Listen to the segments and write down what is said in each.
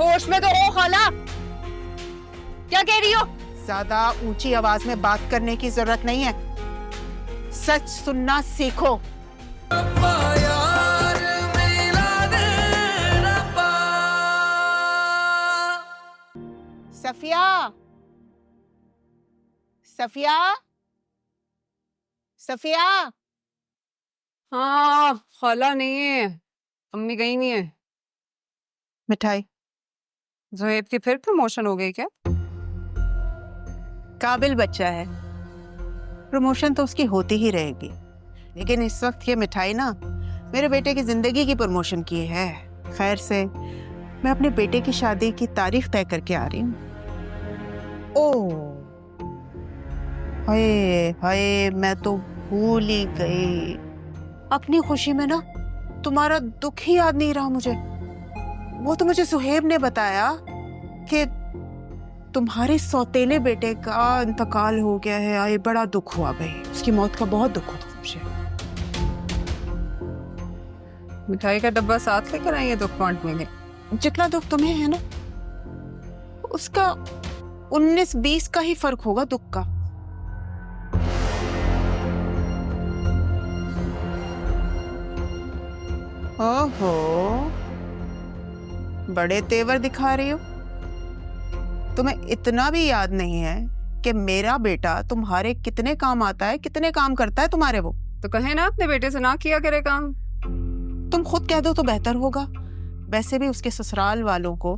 होश में तो हो खाला, क्या कह रही हो? ज्यादा ऊंची आवाज में बात करने की जरूरत नहीं है, सच सुनना सीखो। सफिया, सफिया, सफिया। हाँ खाला नहीं है, अम्मी गई नहीं है। मिठाई। जोहेब की फिर प्रमोशन हो गई क्या? काबिल बच्चा है, प्रमोशन तो उसकी होती ही रहेगी, लेकिन इस वक्त ये मिठाई ना मेरे बेटे की जिंदगी की प्रमोशन की है। खैर से मैं अपने बेटे की शादी की तारीख तय करके आ रही हूँ। ओह हाय हाय, मैं तो भूल ही गई। अपनी खुशी में ना तुम्हारा दुख ही याद नहीं रहा मुझे। वो तो मुझे सुहेब ने बताया कि तुम्हारे सौतेले बेटे का इंतकाल हो गया है। आए बड़ा दुख हुआ भाई, उसकी मौत का बहुत दुख हुआ मुझे। मिठाई का डब्बा साथ लेकर आई है दुख बांटने के? जितना दुख तुम्हें है ना, उसका 19-20 का ही फर्क होगा दुख का। ओहो, बड़े तेवर दिखा रही हो। तुम्हें इतना भी याद नहीं है कि मेरा बेटा तुम्हारे कितने काम आता है, कितने काम करता है तुम्हारे वो। तो कहे ना अपने बेटे से ना किया करे काम। तुम खुद कह दो तो बेहतर होगा। वैसे भी उसके ससुराल वालों को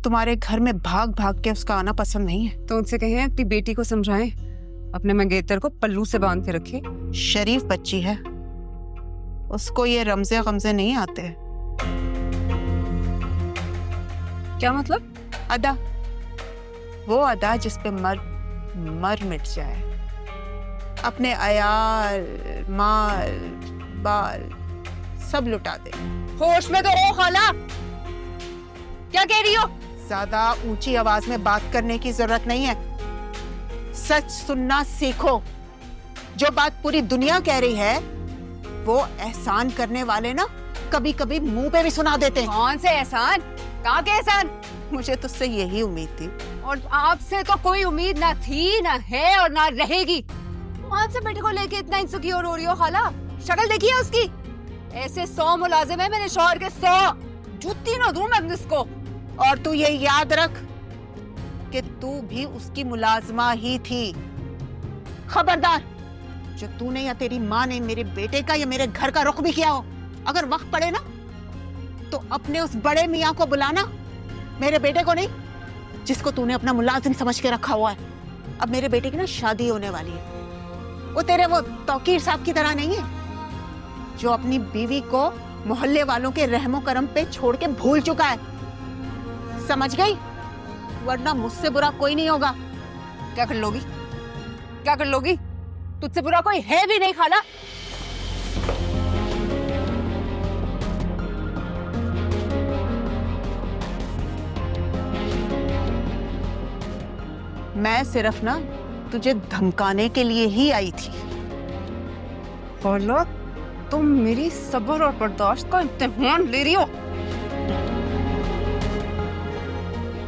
तुम्हारे घर में भाग भाग के उसका आना पसंद नहीं है। तो उनसे कहें अपनी बेटी को समझाएं, अपने मंगेतर को पल्लू से बांध के रखे। शरीफ बच्ची है, उसको ये रमजे गमजे नहीं आते। क्या मतलब? अदा, वो अदा जिस पे मर मिट जाए, अपने अयाल माल बाल सब लुटा दे। होश में तो हो खाला, क्या कह रही हो? ज्यादा ऊंची आवाज में बात करने की जरूरत नहीं है, सच सुनना सीखो। जो बात पूरी दुनिया कह रही है वो एहसान करने वाले ना कभी कभी मुंह पे भी सुना देते हैं। कौन से एहसान? कहाँ के एहसान? मुझे तुझसे यही उम्मीद थी। और आपसे तो कोई उम्मीद ना थी, ना है और ना रहेगी। आपसे बेटे को लेके इतना इनसिक्योर हो रही हो खाला? शक्ल देखी है उसकी? ऐसे 100 मुलाजिम है मेरे शौहर के, 100 जूती ना दूं मैं इसको। और तू ये याद रख कि तू भी उसकी मुलाजमा ही थी। खबरदार, जो तूने या तेरी माँ ने मेरे बेटे का या मेरे घर का रुख भी किया हो, अगर वक्त पड़े ना तो अपने उस बड़े मियाँ को बुलाना, मेरे बेटे को नहीं, जिसको तूने अपना मुलाजिम समझ के रखा हुआ है। अब मेरे बेटे की ना शादी होने वाली है। वो तेरे वो तौकीर साहब की तरह नहीं है जो अपनी बीवी को मोहल्ले वालों के रहमो करम पे छोड़ के भूल चुका है। समझ गई? वरना मुझसे बुरा कोई नहीं होगा। क्या कर लोगी? क्या कर लोगी? तुझसे बुरा कोई है भी नहीं खाला। मैं सिर्फ ना तुझे धमकाने के लिए ही आई थी। खाला, तुम मेरी सब्र और बर्दाश्त का इम्तिहान ले रही हो।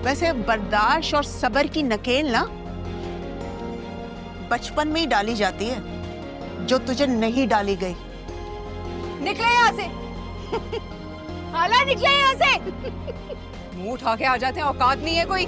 वैसे बर्दाश्त और सब्र की नकेल ना बचपन में ही डाली जाती है, जो तुझे नहीं डाली गई। निकले यहाँ से। खाला निकले यहाँ से। मुंह उठा के आ जाते हैं, औकात नहीं है कोई।